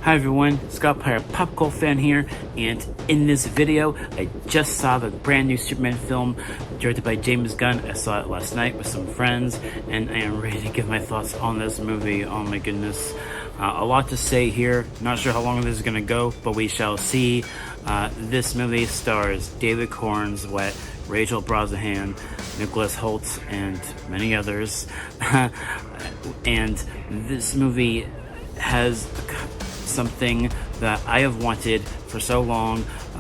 Hi everyone, Scott Player Pop Cult fan here, and in this video, I just saw the brand new Superman film directed by James Gunn. I saw it last night with some friends, and I am ready to give my thoughts on this movie. Oh my goodness. A lot to say here. Not sure how long this is going to go, but we shall see. This movie stars David Cornswet, Rachel Brosnahan, Nicholas Hoult, and many others. And this movie has something that I have wanted for so long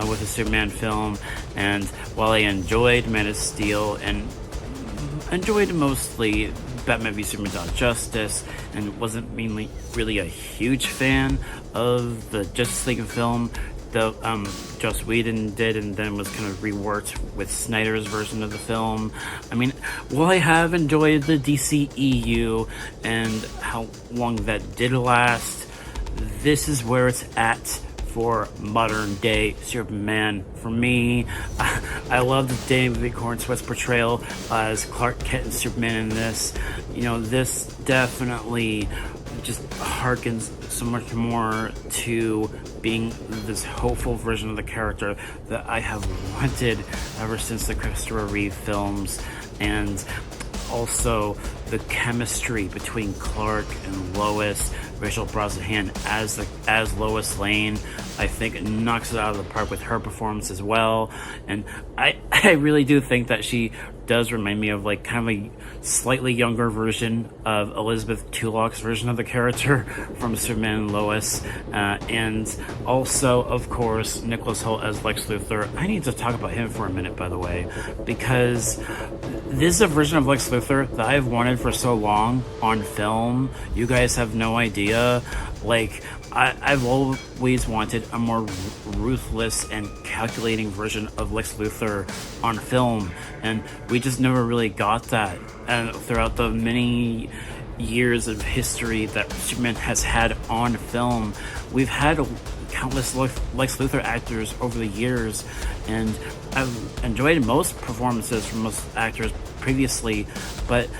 with a Superman film. And while I enjoyed Man of Steel and enjoyed mostly Batman v Superman Dawn of Justice, and wasn't mainly really a huge fan of the Justice League film that Joss Whedon did, and then was kind of reworked with Snyder's version of the film. I mean, while I have enjoyed the DCEU and how long that did last, this is where it's at for modern day Superman. For me, I loved David Cornswet's portrayal as Clark Kent and Superman in this. You know, this definitely just harkens so much more to being this hopeful version of the character that I have wanted ever since the Christopher Reeve films. And also the chemistry between Clark and Lois, Rachel Brosnahan as Lois Lane, I think knocks it out of the park with her performance as well. And I really do think that she does remind me of like kind of a slightly younger version of Elizabeth Tulloch's version of the character from Superman and Lois. And also, of course, Nicholas Hoult as Lex Luthor. I need to talk about him for a minute, by the way, because this is a version of Lex Luthor that I've wanted for so long on film. You guys have no idea. Like, I've always wanted a more ruthless and calculating version of Lex Luthor on film, and we just never really got that. And throughout the many years of history that Superman has had on film, we've had countless Lex Luthor actors over the years, and I've enjoyed most performances from most actors previously, but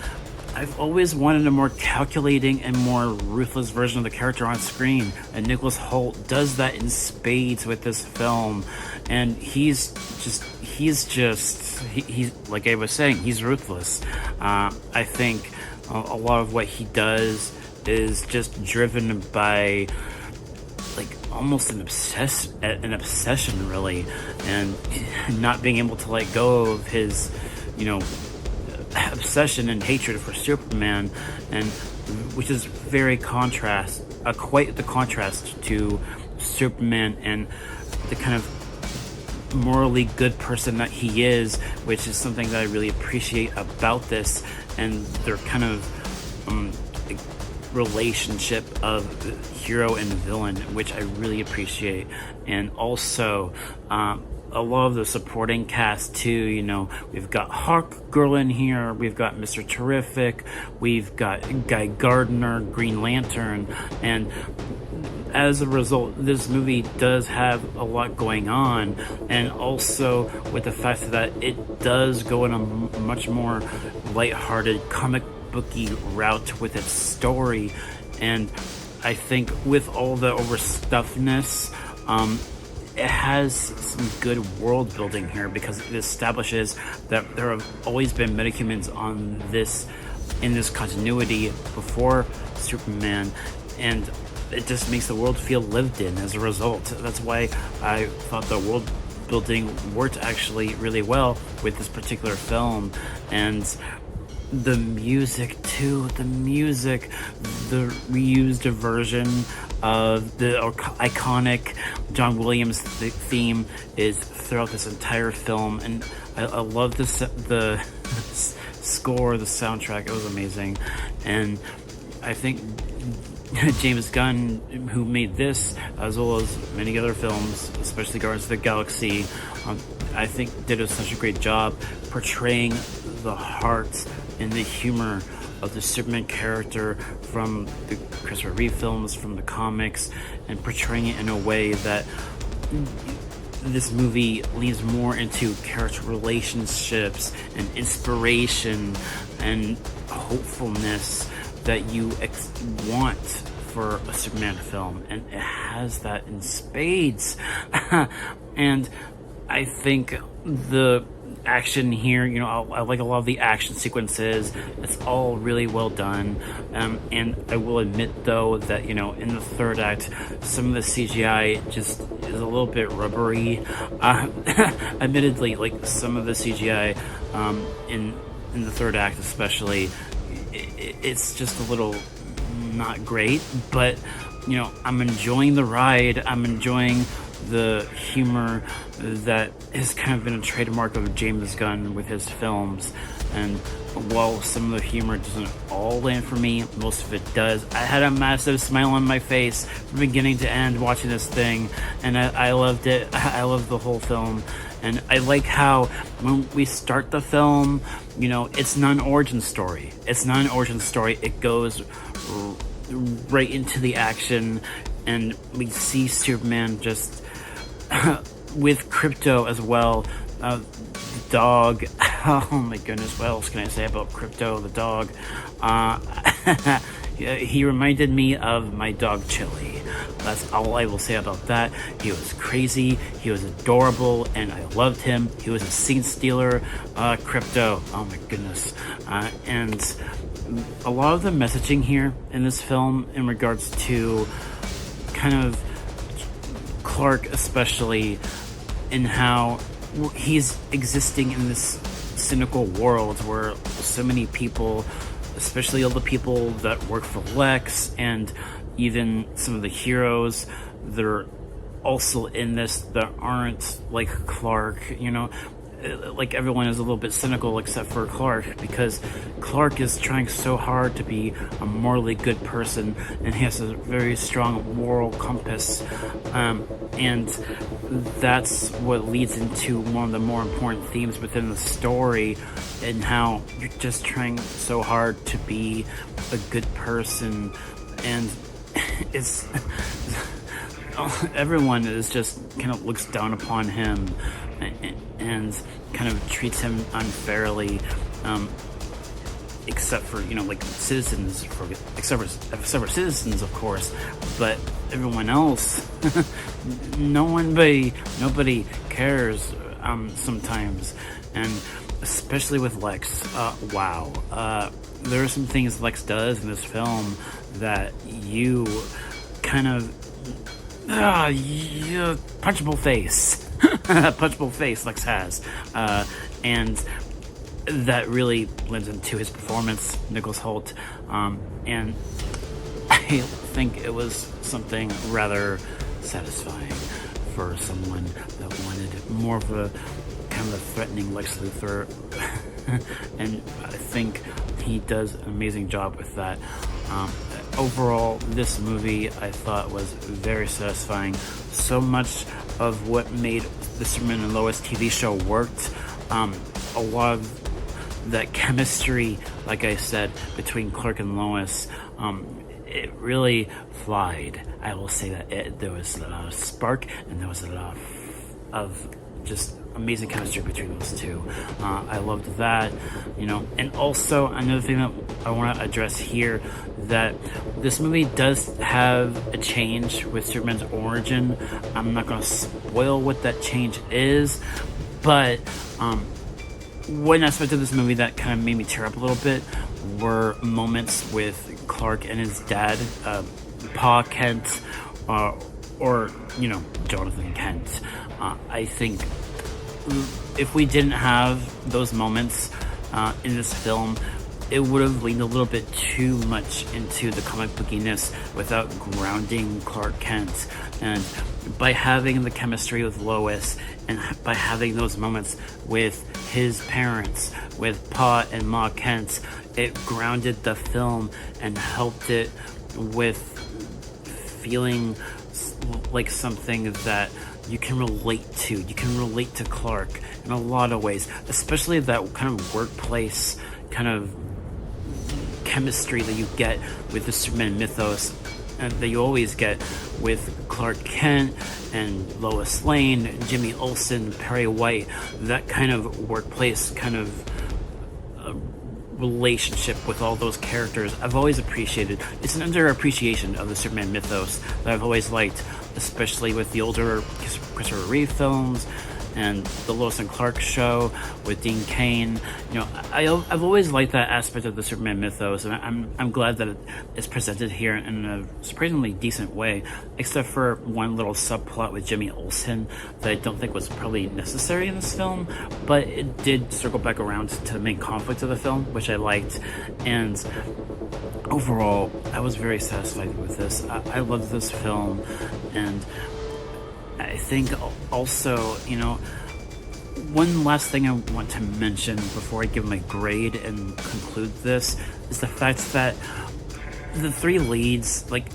I've always wanted a more calculating and more ruthless version of the character on screen, and Nicholas Hoult does that in spades with this film. And he's like I was saying, he's ruthless. I think a lot of what he does is just driven by like almost an obsession really, and not being able to let go of his, you know, obsession and hatred for Superman, and which is very quite the contrast to Superman and the kind of morally good person that he is, which is something that I really appreciate about this, and their kind of relationship of hero and villain, which I really appreciate. And also a lot of the supporting cast too. You know, we've got Hawk Girl in here, we've got Mr. Terrific, we've got Guy Gardner, Green Lantern, and as a result, this movie does have a lot going on. And also with the fact that it does go in a much more lighthearted, comic booky route with its story. And I think with all the overstuffedness, it has some good world building here, because it establishes that there have always been metahumans in this continuity before Superman, and it just makes the world feel lived in as a result. That's why I thought the world building worked actually really well with this particular film. And the music too, the reused version of the iconic John Williams theme is throughout this entire film, and I love the score, the soundtrack. It was amazing. And I think James Gunn, who made this as well as many other films, especially Guardians of the Galaxy, I think did such a great job portraying the heart and the humor of the Superman character from the Christopher Reeve films, from the comics, and portraying it in a way that this movie leans more into character relationships and inspiration and hopefulness that you want for a Superman film, and it has that in spades. And I think the action here, I like a lot of the action sequences. It's all really well done. And I will admit, though, that, in the third act, some of the CGI just is a little bit rubbery. Admittedly, like, some of the CGI in the third act especially, it's just a little not great. But, I'm enjoying the ride. I'm enjoying the humor that has kind of been a trademark of James Gunn with his films. And while some of the humor doesn't all land for me, most of it does. I had a massive smile on my face from beginning to end watching this thing, and I loved it. I loved the whole film. And I like how when we start the film, it's not an origin story. It goes right into the action, and we see Superman just with Krypto as well. The dog. Oh my goodness, what else can I say about Krypto, the dog? He reminded me of my dog Chili. That's all I will say about that. He was crazy, he was adorable, and I loved him. He was a scene stealer. Krypto, oh my goodness. And a lot of the messaging here in this film in regards to kind of Clark, especially, in how he's existing in this cynical world where so many people, especially all the people that work for Lex and even some of the heroes that are also in this that aren't like Clark, like everyone is a little bit cynical except for Clark, because Clark is trying so hard to be a morally good person, and he has a very strong moral compass, and that's what leads into one of the more important themes within the story, and how you're just trying so hard to be a good person, and it's everyone is just kind of looks down upon him and kind of treats him unfairly, except for like citizens, except for citizens, of course, but everyone else, nobody cares sometimes, and especially with Lex. Wow, there are some things Lex does in this film that you kind of punchable face. Punchable face Lex has, and that really blends into his performance, Nicholas Hoult, and I think it was something rather satisfying for someone that wanted more of a kind of a threatening Lex Luthor, and I think he does an amazing job with that. Overall, this movie I thought was very satisfying. So much of what made the Superman and Lois TV show worked. A lot of that chemistry, like I said, between Clark and Lois, it really flied. I will say that there was a lot of spark, and there was a lot of just amazing chemistry between those two. I loved that, and also another thing that I want to address here, that this movie does have a change with Superman's origin. I'm not going to spoil what that change is, but one aspect of this movie that kind of made me tear up a little bit were moments with Clark and his dad, Pa Kent, or Jonathan Kent. I think if we didn't have those moments in this film, it would have leaned a little bit too much into the comic bookiness without grounding Clark Kent. And by having the chemistry with Lois, and by having those moments with his parents, with Pa and Ma Kent, it grounded the film and helped it with feeling like something that you can relate to. You can relate to Clark in a lot of ways, especially that kind of workplace kind of chemistry that you get with the Superman mythos, and that you always get with Clark Kent and Lois Lane, Jimmy Olsen, Perry White. That kind of workplace kind of relationship with all those characters I've always appreciated. It's an underappreciation of the Superman mythos that I've always liked, especially with the older Christopher Reeve films and the Lois and Clark show with Dean Cain. You know, I've always liked that aspect of the Superman mythos, and I'm glad that it's presented here in a surprisingly decent way, except for one little subplot with Jimmy Olsen that I don't think was probably necessary in this film, but it did circle back around to the main conflict of the film, which I liked. And overall, I was very satisfied with this. I love this film, and I think also, you know, one last thing I want to mention before I give my grade and conclude this is the fact that the three leads, like,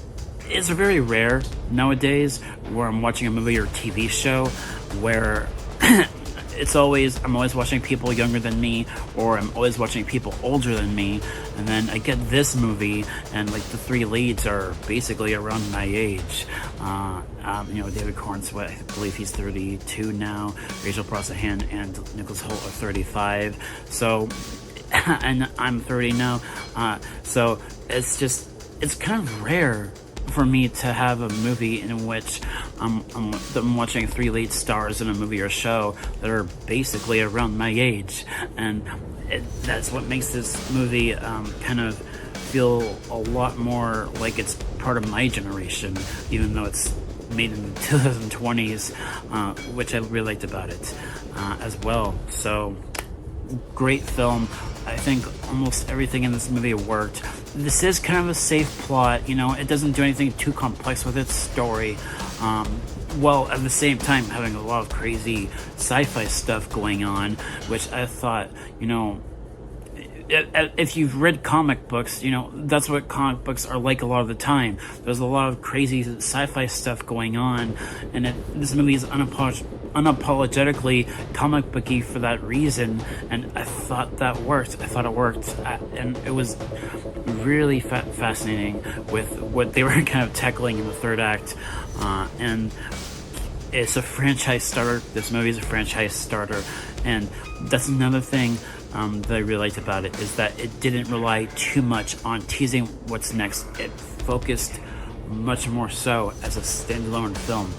it's very rare nowadays where I'm watching a movie or TV show where I'm always watching people younger than me, or I'm always watching people older than me, and then I get this movie and like the three leads are basically around my age. You know, David Cornsweet, I believe he's 32 now, Rachel Brosnahan and Nicholas Hoult are 35, so and I'm 30 now, so it's kind of rare for me to have a movie in which I'm watching three lead stars in a movie or show that are basically around my age, and that's what makes this movie kind of feel a lot more like it's part of my generation, even though it's made in the 2020s, which I really liked about it as well. So, great film. I think almost everything in this movie worked. This is kind of a safe plot, you know, it doesn't do anything too complex with its story, while at the same time having a lot of crazy sci-fi stuff going on, which I thought, you know, if you've read comic books, you know, that's what comic books are like a lot of the time. There's a lot of crazy sci-fi stuff going on, and this movie is unapologetically comic booky for that reason, and I thought that worked. I thought it worked, and it was really fascinating with what they were kind of tackling in the third act, and it's a franchise starter. This movie is a franchise starter, and that's another thing that I really liked about it, is that it didn't rely too much on teasing what's next. It focused much more so as a standalone film,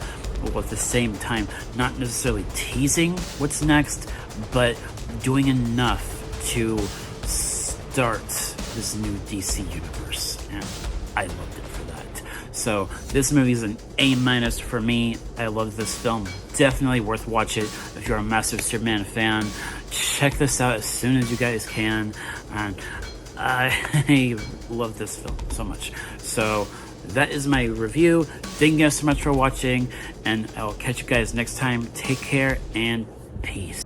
while at the same time not necessarily teasing what's next, but doing enough to start this new DC universe, and I loved it for that. So this movie is an A- for me. I love this film. Definitely worth watching if you're a massive Superman fan. Check this out as soon as you guys can, and I love this film so much. So that is my review. Thank you guys so much for watching, and I'll catch you guys next time. Take care and peace.